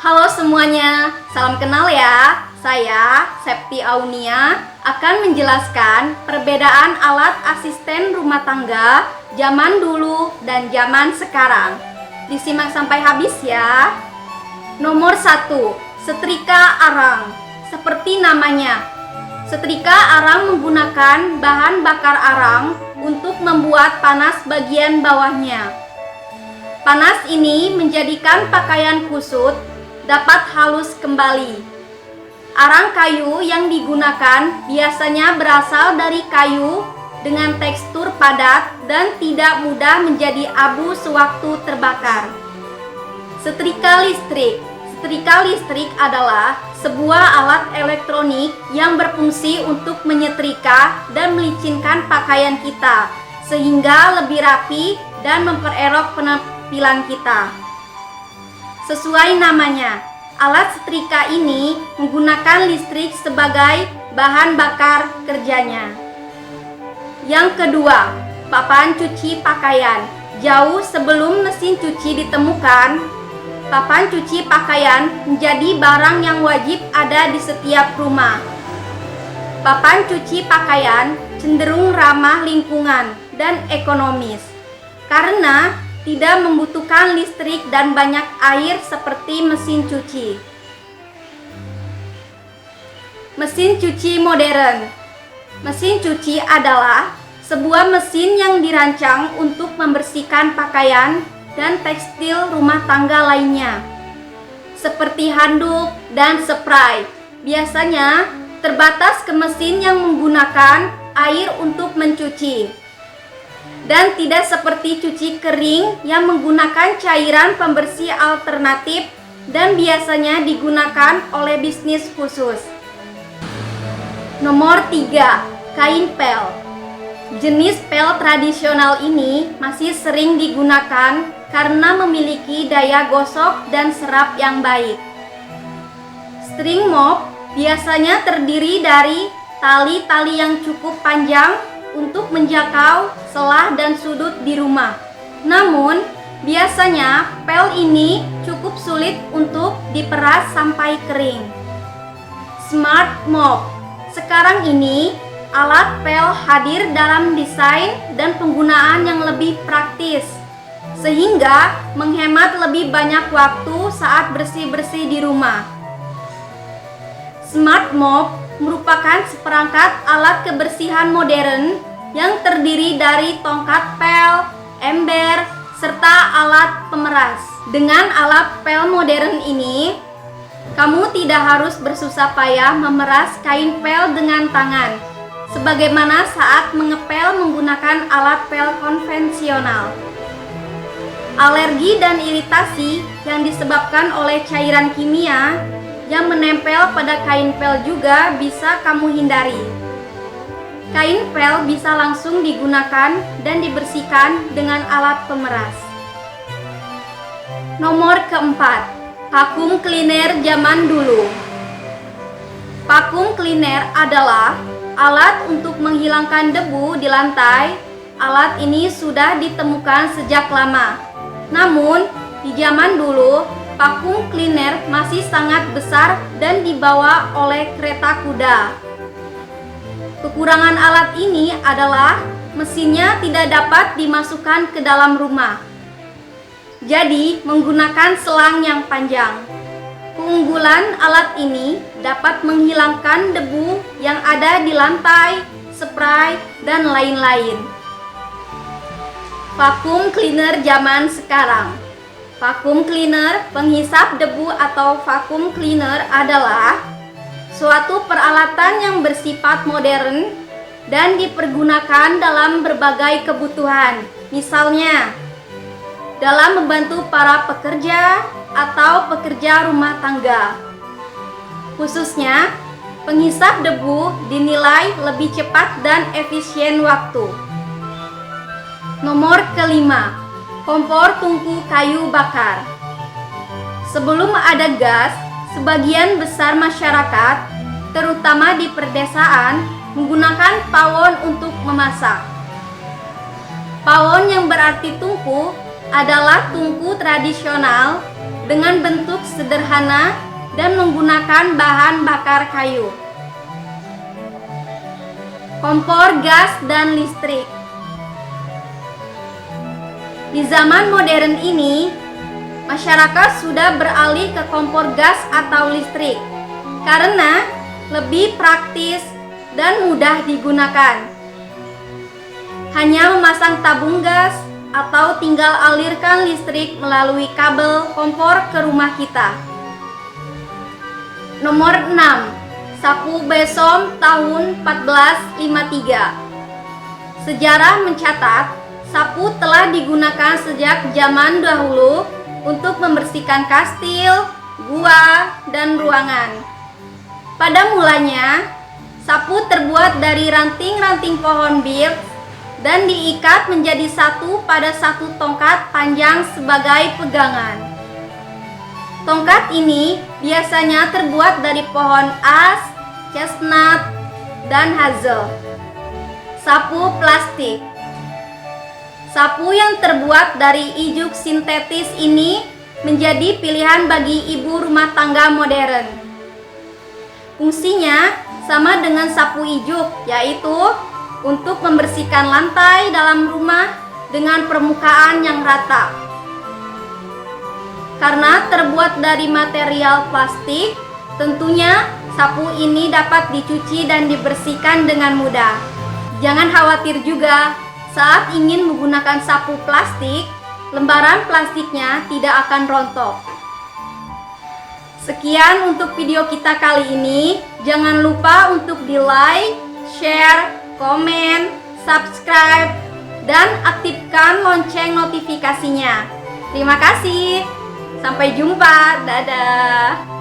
Halo semuanya, salam kenal ya. Saya, Septi Aunia, akan menjelaskan perbedaan alat asisten rumah tangga zaman dulu dan zaman sekarang. Disimak sampai habis ya. Nomor 1, setrika arang. Seperti namanya, setrika arang menggunakan bahan bakar arang untuk membuat panas bagian bawahnya. Panas ini menjadikan pakaian kusut dapat halus kembali. Arang kayu yang digunakan biasanya berasal dari kayu dengan tekstur padat dan tidak mudah menjadi abu sewaktu terbakar. Setrika listrik. Setrika listrik adalah sebuah alat elektronik yang berfungsi untuk menyetrika dan melicinkan pakaian kita sehingga lebih rapi dan memperelok penampilan kita. Sesuai namanya, alat setrika ini menggunakan listrik sebagai bahan bakar kerjanya. Yang kedua, papan cuci pakaian. Jauh sebelum mesin cuci ditemukan, papan cuci pakaian menjadi barang yang wajib ada di setiap rumah. Papan cuci pakaian cenderung ramah lingkungan dan ekonomis karena tidak membutuhkan listrik dan banyak air seperti mesin cuci. Mesin cuci modern. Mesin cuci adalah sebuah mesin yang dirancang untuk membersihkan pakaian dan tekstil rumah tangga lainnya, seperti handuk dan spray. Biasanya terbatas ke mesin yang menggunakan air untuk mencuci, dan tidak seperti cuci kering yang menggunakan cairan pembersih alternatif dan biasanya digunakan oleh bisnis khusus. Nomor 3, kain pel. Jenis pel tradisional ini masih sering digunakan karena memiliki daya gosok dan serap yang baik. String mop biasanya terdiri dari tali-tali yang cukup panjang untuk menjangkau celah dan sudut di rumah. Namun, biasanya pel ini cukup sulit untuk diperas sampai kering. Smart mop. Sekarang ini, alat pel hadir dalam desain dan penggunaan yang lebih praktis, sehingga menghemat lebih banyak waktu saat bersih-bersih di rumah. Smart mop merupakan seperangkat alat kebersihan modern yang terdiri dari tongkat pel, ember, serta alat pemeras. Dengan alat pel modern ini, kamu tidak harus bersusah payah memeras kain pel dengan tangan, sebagaimana saat mengepel menggunakan alat pel konvensional. Alergi dan iritasi yang disebabkan oleh cairan kimia yang menempel pada kain pel juga bisa kamu hindari. Kain pel bisa langsung digunakan dan dibersihkan dengan alat pemeras. Nomor keempat, vacuum cleaner zaman dulu. Vacuum cleaner adalah alat untuk menghilangkan debu di lantai. Alat ini sudah ditemukan sejak lama. Namun, di zaman dulu, vacuum cleaner masih sangat besar dan dibawa oleh kereta kuda. Kekurangan alat ini adalah mesinnya tidak dapat dimasukkan ke dalam rumah, jadi menggunakan selang yang panjang. Keunggulan alat ini dapat menghilangkan debu yang ada di lantai, spray, dan lain-lain. Vacuum cleaner zaman sekarang. Vacuum cleaner penghisap debu atau vacuum cleaner adalah suatu peralatan yang bersifat modern dan dipergunakan dalam berbagai kebutuhan. Misalnya, dalam membantu para pekerja atau pekerja rumah tangga. Khususnya, penghisap debu dinilai lebih cepat dan efisien waktu. Nomor kelima, kompor tungku kayu bakar. Sebelum ada gas, sebagian besar masyarakat, terutama di perdesaan, menggunakan pawon untuk memasak. Pawon yang berarti tungku adalah tungku tradisional dengan bentuk sederhana dan menggunakan bahan bakar kayu. Kompor gas dan listrik. Di zaman modern ini, masyarakat sudah beralih ke kompor gas atau listrik karena lebih praktis dan mudah digunakan. Hanya memasang tabung gas atau tinggal alirkan listrik melalui kabel kompor ke rumah kita. Nomor 6. Sapu besom tahun 1453. Sejarah mencatat, sapu telah digunakan sejak zaman dahulu untuk membersihkan kastil, gua, dan ruangan. Pada mulanya, sapu terbuat dari ranting-ranting pohon bir dan diikat menjadi satu pada satu tongkat panjang sebagai pegangan. Tongkat ini biasanya terbuat dari pohon as, chestnut, dan hazel. Sapu plastik. Sapu yang terbuat dari ijuk sintetis ini menjadi pilihan bagi ibu rumah tangga modern. Fungsinya sama dengan sapu ijuk, yaitu untuk membersihkan lantai dalam rumah dengan permukaan yang rata. Karena terbuat dari material plastik, tentunya sapu ini dapat dicuci dan dibersihkan dengan mudah. Jangan khawatir juga, saat ingin menggunakan sapu plastik, lembaran plastiknya tidak akan rontok. Sekian untuk video kita kali ini. Jangan lupa untuk di-like, share, komen, subscribe, dan aktifkan lonceng notifikasinya. Terima kasih. Sampai jumpa. Dadah.